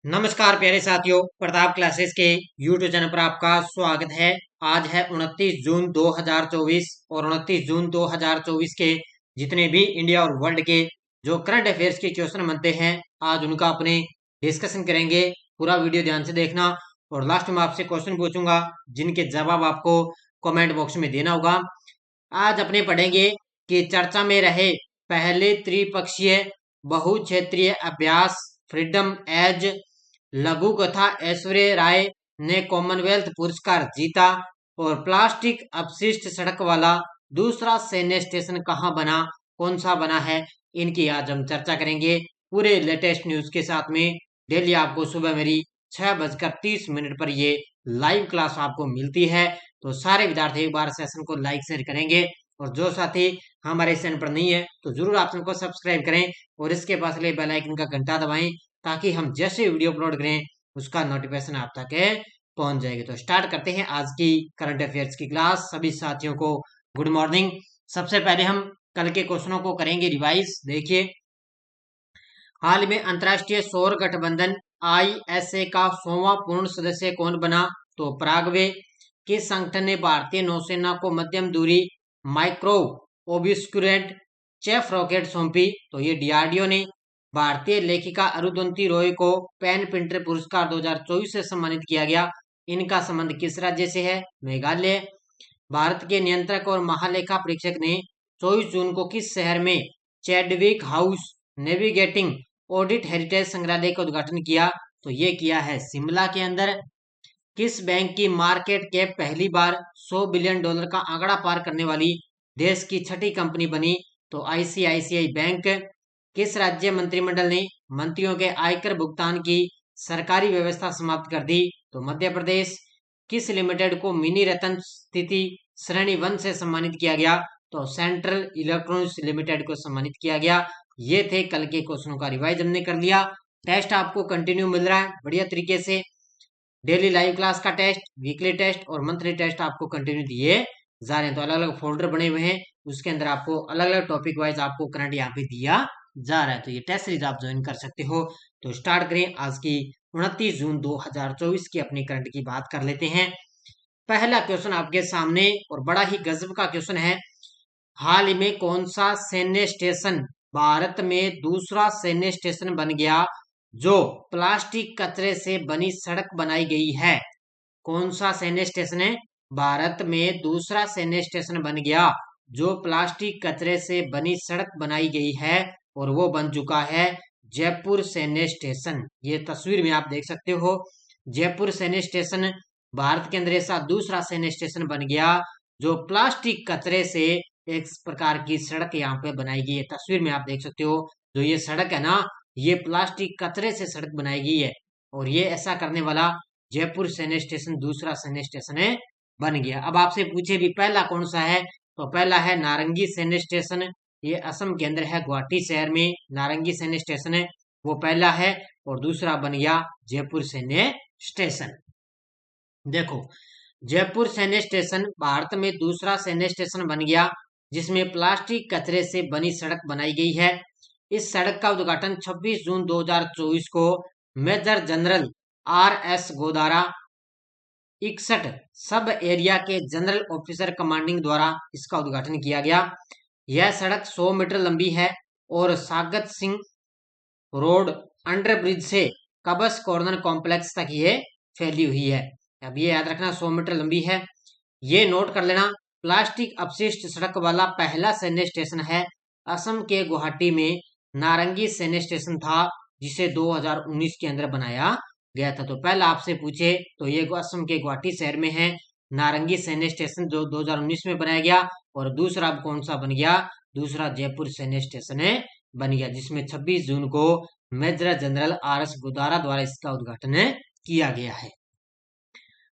नमस्कार प्यारे साथियों, प्रताप क्लासेस के यूट्यूब चैनल पर आपका स्वागत है। आज है 29 जून 2024 और 29 जून 2024 के जितने भी इंडिया और वर्ल्ड के जो करंट अफेयर्स के क्वेश्चन बनते हैं, आज उनका अपने डिस्कशन करेंगे। पूरा वीडियो ध्यान से देखना और लास्ट में आपसे क्वेश्चन पूछूंगा जिनके जवाब आपको कमेंट बॉक्स में देना होगा। आज अपने पढ़ेंगे कि चर्चा में रहे पहले त्रिपक्षीय बहुक्षेत्रीय अभ्यास फ्रीडम एज लघु कथा ऐश्वर्या राय ने कॉमनवेल्थ पुरस्कार जीता और प्लास्टिक अपशिष्ट सड़क वाला दूसरा सैन्य स्टेशन कहाँ बना, कौन सा बना है, इनकी आज हम चर्चा करेंगे पूरे लेटेस्ट न्यूज के साथ में। डेली आपको सुबह मेरी 6:30 पर ये लाइव क्लास आपको मिलती है। तो सारे विद्यार्थी एक बार सेशन को लाइक शेयर करेंगे और जो साथी हमारे चैनल पर नहीं है तो जरूर आप चैनल को सब्सक्राइब करें और इसके पास ले बेल आइकन का घंटा दबाएं ताकि हम जैसे वीडियो अपलोड करें उसका नोटिफिकेशन आप तक पहुंच जाएगी। तो स्टार्ट करते हैं आज की करंट अफेयर्स की क्लास। सभी साथियों को गुड मॉर्निंग। सबसे पहले हम कल के क्वेश्चनों को करेंगे रिवाइज। देखिए, हाल में अंतर्राष्ट्रीय सौर गठबंधन ISA का 100वां पूर्ण सदस्य कौन बना? तो पराग्वे। किस संगठन ने भारतीय नौसेना को मध्यम दूरी माइक्रो ओब्स्क्यूरेंट चेफ रॉकेट सौंपी? तो ये DRDO ने। भारतीय लेखिका अरुंधति रॉय को पेन प्रिंटर पुरस्कार 2024 से सम्मानित किया गया। इनका संबंध किस राज्य से है? मेघालय। भारत के नियंत्रक और महालेखा परीक्षक ने 24 जून को किस शहर में Chadwick house navigating audit heritage संग्रहालय का उद्घाटन किया? तो ये किया है शिमला के अंदर। किस बैंक की मार्केट कैप पहली बार $100 बिलियन का आंकड़ा पार करने वाली देश की छठी कंपनी बनी? तो ICICI बैंक। किस राज्य मंत्रिमंडल ने मंत्रियों के आयकर भुगतान की सरकारी व्यवस्था समाप्त कर दी? तो मध्य प्रदेश। किस लिमिटेड को मिनी रतन स्थिति श्रेणी 1 से सम्मानित किया गया? तो सेंट्रल इलेक्ट्रॉनिक्स लिमिटेड को सम्मानित किया गया। ये थे कल के क्वेश्चनों का रिवाइज हमने कर लिया। टेस्ट आपको कंटिन्यू मिल रहा है बढ़िया तरीके से। डेली लाइव क्लास का टेस्ट, वीकली टेस्ट और मंथली टेस्ट आपको कंटिन्यू दिए जा रहे हैं। तो अलग अलग फोल्डर बने हुए हैं, उसके अंदर आपको अलग अलग टॉपिक वाइज आपको करंट यहाँ पे दिया जा रहा है। तो ये टेस्ट सीरीज आप ज्वाइन कर सकते हो। तो स्टार्ट करें आज की 29 जून 2024 की अपनी करंट की बात कर लेते हैं। पहला क्वेश्चन आपके सामने और बड़ा ही गजब का क्वेश्चन है। हाल ही में कौन सा सैन्य स्टेशन भारत में दूसरा सैन्य स्टेशन बन गया जो प्लास्टिक कचरे से बनी सड़क बनाई गई है? कौन सा सैन्य स्टेशन है भारत में दूसरा सैन्य स्टेशन बन गया जो प्लास्टिक कचरे से बनी सड़क बनाई गई है? और वो बन चुका है जयपुर सैन्य स्टेशन। ये तस्वीर में आप देख सकते हो, जयपुर सैन्य स्टेशन भारत के अंदर ऐसा दूसरा सैन्य स्टेशन बन गया जो प्लास्टिक कचरे से एक प्रकार की सड़क यहाँ पे बनाई गई है। तस्वीर में आप देख सकते हो, जो ये सड़क है ना, ये प्लास्टिक कचरे से सड़क बनाई गई है और ये ऐसा करने वाला जयपुर सैन्य स्टेशन दूसरा सैन्य स्टेशन है बन गया। अब आपसे पूछे भी पहला कौन सा है? तो पहला है नारंगी सैन्य स्टेशन। ये असम के अंदर है, गुवाहाटी शहर में नारंगी सैन्य स्टेशन है, वो पहला है। और दूसरा बन गया जयपुर सैन्य स्टेशन। देखो, जयपुर सैन्य स्टेशन भारत में दूसरा सैन्य स्टेशन बन गया जिसमें प्लास्टिक कचरे से बनी सड़क बनाई गई है। इस सड़क का उद्घाटन 26 जून 2024 को मेजर जनरल RS गोदारा 61 सब एरिया के जनरल ऑफिसर कमांडिंग द्वारा इसका उद्घाटन किया गया। यह सड़क 100 मीटर लंबी है और सागत सिंह रोड अंडर ब्रिज से कबस कॉर्नर कॉम्प्लेक्स तक ये फैली हुई है। अब ये याद रखना 100 मीटर लंबी है। ये नोट कर लेना, प्लास्टिक अपशिष्ट सड़क वाला पहला सैन्य स्टेशन है। असम के गुवाहाटी में नारंगी सैन्य स्टेशन था जिसे 2019 के अंदर बनाया गया था। तो पहला आपसे पूछे तो ये असम के गुवाहाटी शहर में है नारंगी सैन्य स्टेशन जो 2019 में बनाया गया। और दूसरा अब कौन सा बन गया? दूसरा जयपुर सैन्य स्टेशन है बन गया जिसमें 26 जून को मेजर जनरल RS गोदारा द्वारा इसका उद्घाटन किया गया है।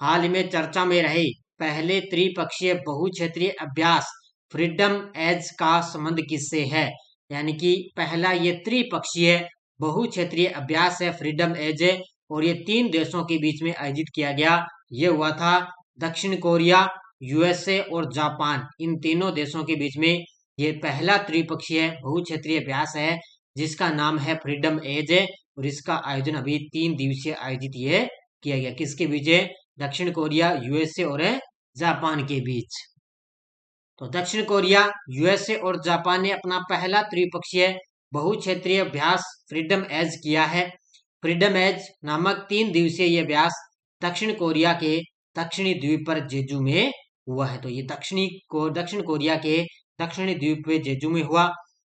हाल ही में चर्चा में रहे पहले त्रिपक्षीय बहुक्षेत्रीय अभ्यास फ्रीडम एज का संबंध किससे है? यानी कि पहला ये त्रिपक्षीय बहुक्षेत्रीय अभ्यास है फ्रीडम एज, और ये 3 देशों के बीच में आयोजित किया गया। ये हुआ था दक्षिण कोरिया, USA और जापान, इन तीनों देशों के बीच में ये पहला त्रिपक्षीय बहुक्षेत्रीय अभ्यास है जिसका नाम है फ्रीडम एज। और इसका आयोजन अभी 3 दिवसीय आयोजित ये किया गया। किसके बीच है? दक्षिण कोरिया, यूएसए और जापान के बीच। तो दक्षिण कोरिया, यूएसए और जापान ने अपना पहला त्रिपक्षीय बहुक्षेत्रीय अभ्यास फ्रीडम एज किया है। फ्रीडम एज नामक 3 दिवसीय यह अभ्यास दक्षिण कोरिया के दक्षिणी द्वीप पर जेजू में हुआ है। तो ये दक्षिण कोरिया के दक्षिणी द्वीप पे जेजू में हुआ।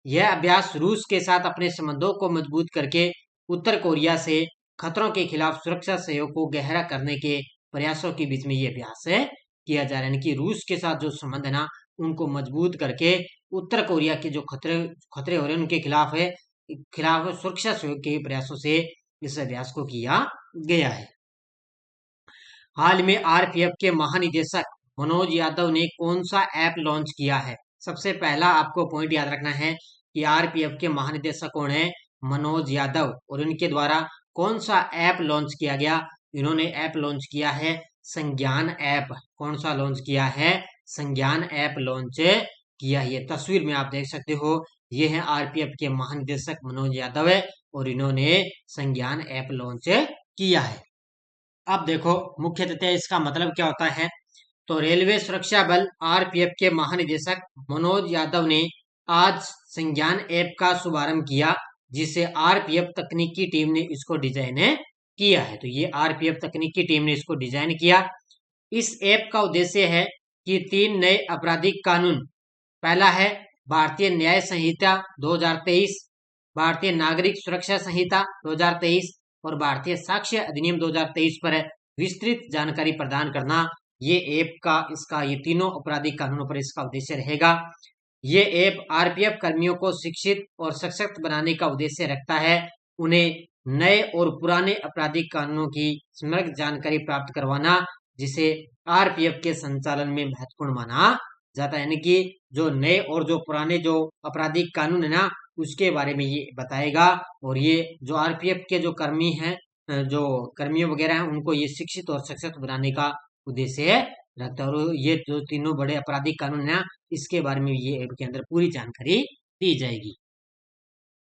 यह अभ्यास रूस के साथ अपने संबंधों को मजबूत करके उत्तर कोरिया से खतरों के खिलाफ सुरक्षा सहयोग को गहरा करने के प्रयासों के बीच में ये अभ्यास है किया जा रहा है। यानी कि रूस के साथ जो संबंध है ना, उनको मजबूत करके उत्तर कोरिया के जो खतरे हो रहे हैं उनके खिलाफ सुरक्षा सहयोग के प्रयासों से इस अभ्यास को किया गया है। हाल में आरपीएफ के महानिदेशक मनोज यादव ने कौन सा ऐप लॉन्च किया है? सबसे पहला आपको पॉइंट याद रखना है कि आरपीएफ के महानिदेशक कौन है? मनोज यादव। और इनके द्वारा कौन सा ऐप लॉन्च किया गया? इन्होंने ऐप लॉन्च किया है संज्ञान ऐप। कौन सा लॉन्च किया है? संज्ञान ऐप लॉन्च किया है। ये तस्वीर में आप देख सकते हो, ये है आरपीएफ के महानिदेशक मनोज यादव है और इन्होंने संज्ञान ऐप लॉन्च किया है। अब देखो मुख्य तथ्य इसका मतलब क्या होता है। तो रेलवे सुरक्षा बल आरपीएफ के महानिदेशक मनोज यादव ने आज संज्ञान ऐप का शुभारंभ किया, जिसे आरपीएफ तकनीकी टीम ने इसको डिजाइन किया है। तो ये आरपीएफ तकनीकी टीम ने इसको डिजाइन किया। इस ऐप का उद्देश्य है कि 3 नए आपराधिक कानून, पहला है भारतीय न्याय संहिता 2023, भारतीय नागरिक सुरक्षा संहिता 2023 और भारतीय साक्ष्य अधिनियम 2023 पर विस्तृत जानकारी प्रदान करना। ये ऐप का ये तीनों आपराधिक कानूनों पर इसका उद्देश्य रहेगा। ये ऐप आरपीएफ कर्मियों को शिक्षित और सशक्त बनाने का उद्देश्य रखता है। उन्हें नए और पुराने आपराधिक कानूनों की समग्र जानकारी प्राप्त करवाना, जिसे आरपीएफ के संचालन में महत्वपूर्ण माना जाता है। यानी कि जो नए और जो पुराने जो आपराधिक कानून है ना, उसके बारे में ये बताएगा। और ये जो आरपीएफ के जो कर्मी हैं, जो कर्मियों वगैरह हैं, उनको ये शिक्षित और सशक्त बनाने का उद्देश्य रखता है। और ये जो तीनों बड़े आपराधिक कानून है, इसके बारे में ये ऐप के अंदर पूरी जानकारी दी जाएगी।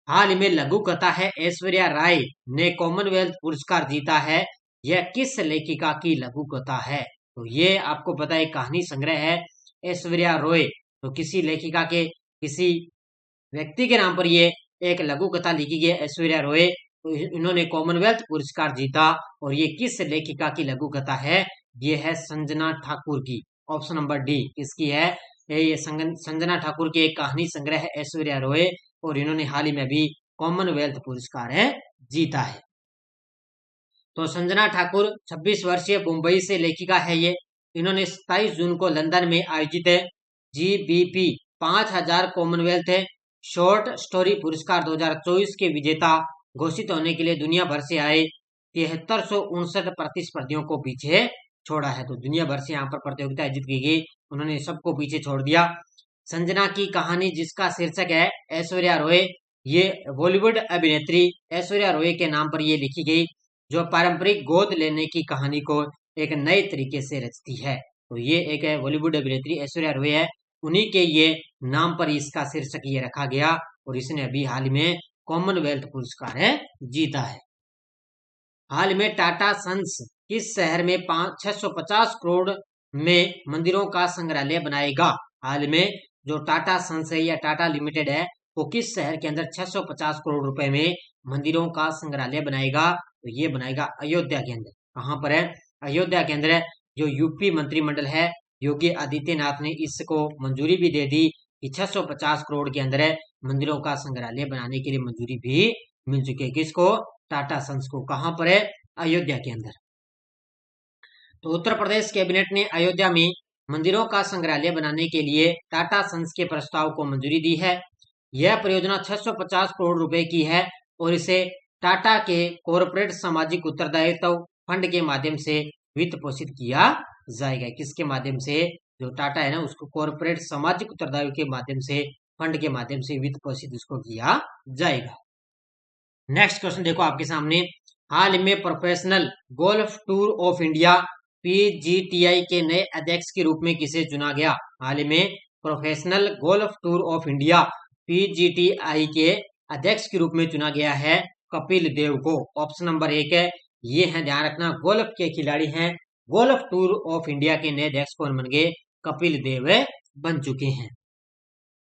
हाल ही में लघु कथा है ऐश्वर्या राय ने कॉमनवेल्थ पुरस्कार जीता है। यह किस लेखिका की लघु कथा है? तो ये आपको पता है कहानी संग्रह है ऐश्वर्या रॉय। तो किसी लेखिका के, किसी व्यक्ति के नाम पर ये एक लघु कथा लिखी गई है ऐश्वर्या रॉय। तो इन्होंने कॉमनवेल्थ पुरस्कार जीता। और ये किस लेखिका की लघु कथा है? ये है संजना ठाकुर की। ऑप्शन नंबर डी किसकी है? ये संजना ठाकुर की एक कहानी संग्रह है ऐश्वर्या रॉय और इन्होंने हाल ही में भी कॉमनवेल्थ पुरस्कार जीता है। तो संजना ठाकुर 26 वर्षीय मुंबई से लेखिका है ये। इन्होंने 27 जून को लंदन में आयोजित GBP 5000 कॉमनवेल्थ शॉर्ट स्टोरी पुरस्कार 2024 के विजेता घोषित होने के लिए दुनिया भर से आए 7359 प्रतिस्पर्धियों को पीछे छोड़ा है। तो दुनिया भर से यहाँ पर प्रतियोगिता आयोजित की गई, उन्होंने सबको पीछे छोड़ दिया। संजना की कहानी, जिसका शीर्षक है ऐश्वर्या रॉय, ये बॉलीवुड अभिनेत्री ऐश्वर्या रॉय के नाम पर ये लिखी गई, जो पारंपरिक गोद लेने की कहानी को एक नए तरीके से रचती है। तो ये एक बॉलीवुड अभिनेत्री ऐश्वर्या रॉय है, उन्हीं के ये नाम पर इसका शीर्षक ये रखा गया और इसने अभी हाल में कॉमनवेल्थ पुरस्कार जीता है। हाल में टाटा सन्स किस शहर में 650 करोड़ में मंदिरों का संग्रहालय बनाएगा? हाल में जो टाटा सन्स है या टाटा लिमिटेड है, वो किस शहर के अंदर 650 करोड़ रुपए में मंदिरों का संग्रहालय बनाएगा? तो ये बनाएगा अयोध्या के अंदर। कहाँ पर है? अयोध्या के अंदर। जो यूपी मंत्रिमंडल है, योगी आदित्यनाथ ने इसको मंजूरी भी दे दी कि 650 करोड़ के अंदर मंदिरों का संग्रहालय बनाने के लिए मंजूरी भी मिल चुकी है। किसको? टाटा सन्स को। कहाँ पर है? अयोध्या के अंदर। तो उत्तर प्रदेश कैबिनेट ने अयोध्या में मंदिरों का संग्रहालय बनाने के लिए टाटा सन्स के प्रस्ताव को मंजूरी दी है। यह परियोजना 650 करोड़ रुपए की है और इसे टाटा के कॉरपोरेट सामाजिक उत्तरदायित्व फंड के माध्यम से वित्त पोषित किया जाएगा। किसके माध्यम से? जो टाटा है ना, उसको कॉरपोरेट सामाजिक उत्तरदायित्व के माध्यम से, फंड के माध्यम से वित्त पोषित इसको किया जाएगा। नेक्स्ट क्वेश्चन देखो आपके सामने। हाल में professional golf tour of India PGTI के नए अध्यक्ष के रूप में किसे चुना गया? हाल में professional golf tour of India PGTI के अध्यक्ष के रूप में चुना गया है कपिल देव को। ऑप्शन नंबर 1 है, ये है, ध्यान रखना, गोल्फ के खिलाड़ी हैं। गोल्फ टूर ऑफ इंडिया के नए अध्यक्ष कौन बन गए? कपिल देव बन चुके हैं।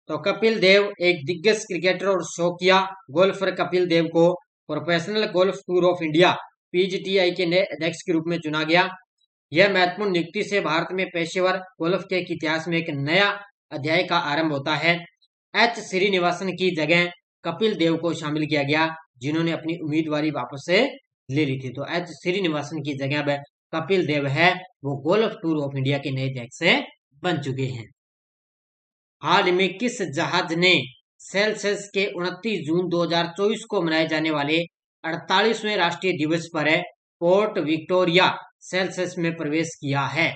तो कपिल देव एक दिग्गज क्रिकेटर और शौकिया गोल्फर कपिल देव को professional golf tour of India PGTI के नए अध्यक्ष के रूप में चुना गया। यह महत्वपूर्ण नियुक्ति से भारत में पेशेवर गोल्फ के इतिहास में एक नया अध्याय का आरंभ होता है। H श्रीनिवासन की जगह कपिल देव को शामिल किया गया, जिन्होंने अपनी उम्मीदवारी वापस से ले ली थी। तो H श्रीनिवासन की जगह अब कपिल देव है, वो गोल्फ टूर ऑफ इंडिया के नए अध्यक्ष बन चुके हैं। हाल में किस जहाज ने सेल्सियस के 29 जून 2024 को मनाए जाने वाले 48वें राष्ट्रीय दिवस पर पोर्ट विक्टोरिया सेल्सियस में प्रवेश किया है?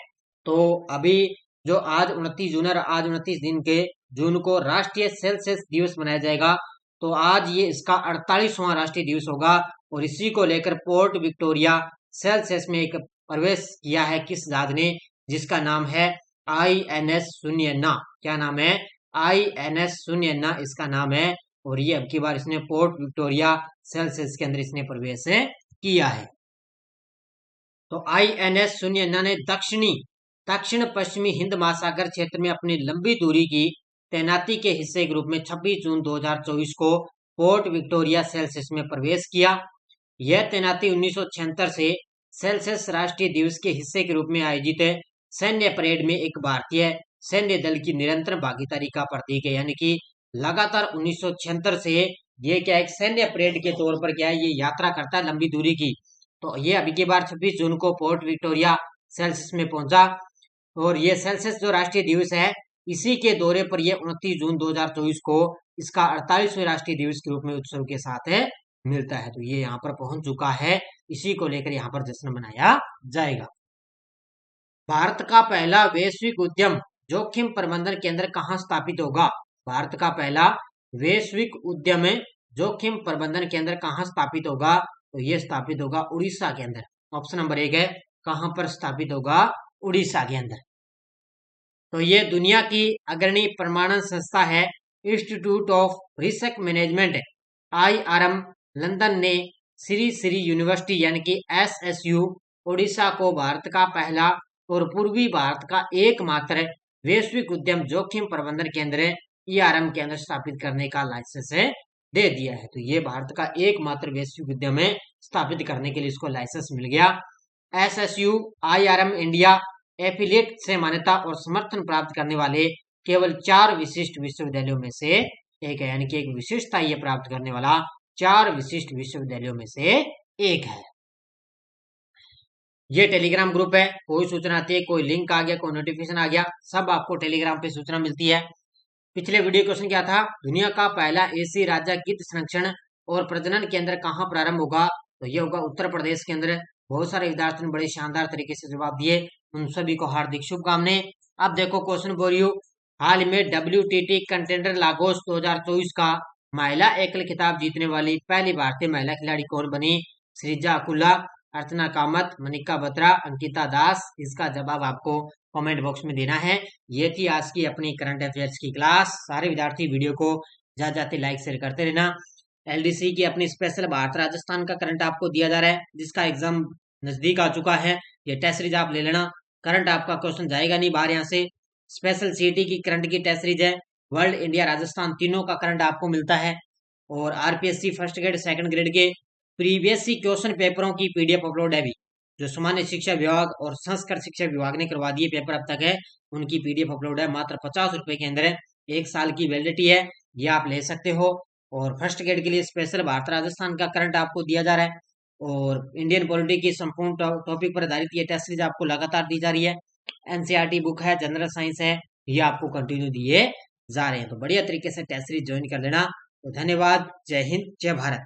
तो अभी जो आज 29 जून और आज 29 दिन के जून को राष्ट्रीय सेल्सियस दिवस मनाया जाएगा, तो आज ये इसका 48वां राष्ट्रीय दिवस होगा और इसी को लेकर पोर्ट विक्टोरिया सेल्सियस में एक प्रवेश किया है किस जहाज ने, जिसका नाम है INS सुन्यन्ना। क्या नाम है? INS सुन्यन्ना इसका नाम है, और ये अब की बार इसने पोर्ट विक्टोरिया सेल्सियस के अंदर इसने प्रवेश किया है। तो INS सुन्यन्ना ने दक्षिण पश्चिमी हिंद महासागर क्षेत्र में अपनी लंबी दूरी की तैनाती के हिस्से के रूप में 26 जून 2024 को पोर्ट विक्टोरिया सेल्सियस में प्रवेश किया। यह तैनाती 1976 से सेल्सियस राष्ट्रीय दिवस के हिस्से के रूप में आयोजित सैन्य परेड में एक भारतीय सैन्य दल की निरंतर भागीदारी का प्रतीक है। यानी कि लगातार 1976 से ये क्या एक सैन्य परेड के तौर पर क्या है, ये यात्रा करता है लंबी दूरी की। तो ये अभी की बार 26 जून को पोर्ट विक्टोरिया सेल्सियस में पहुंचा, और ये सेल्सियस जो राष्ट्रीय दिवस है, इसी के दौरे पर यह 29 जून 2024 को इसका 48वें राष्ट्रीय दिवस के रूप में उत्सव के साथ मिलता है। तो ये यहाँ पर पहुंच चुका है, इसी को लेकर यहाँ पर जश्न मनाया जाएगा। भारत का पहला वैश्विक उद्यम जोखिम प्रबंधन केंद्र कहाँ स्थापित होगा? भारत का पहला वैश्विक उद्यम जोखिम प्रबंधन केंद्र कहाँ स्थापित होगा? तो ये स्थापित होगा उड़ीसा के अंदर। ऑप्शन नंबर 1 है, कहां पर स्थापित होगा? उड़ीसा के अंदर। तो ये दुनिया की अग्रणी प्रमाणन संस्था है, institute of research management IRM London ने श्री यूनिवर्सिटी यानी कि SSU उड़ीसा को भारत का पहला और पूर्वी भारत का एकमात्र वैश्विक उद्यम जोखिम प्रबंधन केंद्र IRM के अंदर स्थापित करने का लाइसेंस दे दिया है। तो ये भारत का एकमात्र वैश्विक उद्यम स्थापित करने के लिए इसको लाइसेंस मिल गया। SSU IRM इंडिया एफिलिएट से मान्यता और समर्थन प्राप्त करने वाले केवल 4 विशिष्ट विश्वविद्यालयों में से एक है, यानी कि एक विशिष्टता ये प्राप्त करने वाला 4 विशिष्ट विश्वविद्यालयों में से एक है। ये टेलीग्राम ग्रुप है, कोई सूचना आती है, कोई लिंक आ गया, कोई नोटिफिकेशन आ गया, सब आपको टेलीग्राम पे सूचना मिलती है। पिछले वीडियो क्वेश्चन क्या था? दुनिया का पहला एसी राज्य गिद्ध संरक्षण और प्रजनन केंद्र कहाँ प्रारंभ होगा? तो ये होगा उत्तर प्रदेश के अंदर। बहुत सारे विद्यार्थियों ने बड़े शानदार तरीके से जवाब दिए, उन सभी को हार्दिक शुभकामनाएं। अब देखो क्वेश्चन बोल रही हूँ, हाल में WTT कंटेंडर लागोस 2024 का महिला एकल खिताब जीतने वाली पहली भारतीय महिला खिलाड़ी कौन बनी? श्रीजा अकुला, अर्चना कामत, मनिका बत्रा, अंकिता दास। इसका जवाब आपको कमेंट बॉक्स में देना है। ये थी आज की अपनी करंट अफेयर्स की क्लास। सारे विद्यार्थी वीडियो को जाते लाइक शेयर करते रहना। LDC की अपनी स्पेशल भारत राजस्थान का करंट आपको दिया जा रहा है, जिसका एग्जाम नजदीक आ चुका है। ये टेस्ट सीरीज आप ले लेना, करंट आपका क्वेश्चन जाएगा नहीं बाहर यहाँ से। स्पेशल CT की करंट की टेस्ट सीरीज है, वर्ल्ड इंडिया राजस्थान तीनों का करंट आपको मिलता है। और RPSC first grade second grade के प्रीवियस क्वेश्चन पेपरों की PDF अपलोड है भी, जो सामान्य शिक्षा विभाग और संस्कृत शिक्षा विभाग ने करवा दिए पेपर अब तक है, उनकी PDF अपलोड है। मात्र 50 रुपए के अंदर है, 1 साल की वैलिडिटी है, ये आप ले सकते हो। और फर्स्ट ग्रेड के लिए स्पेशल भारत राजस्थान का करंट आपको दिया जा रहा है, और इंडियन पॉलिटी की संपूर्ण टॉपिक पर आधारित ये टेस्ट सीरीज आपको लगातार दी जा रही है। NCERT बुक है, जनरल साइंस है, ये आपको कंटिन्यू दिए जा रहे हैं। तो बढ़िया तरीके से टेस्ट सीरीज ज्वाइन कर लेना। तो धन्यवाद, जय हिंद, जय भारत।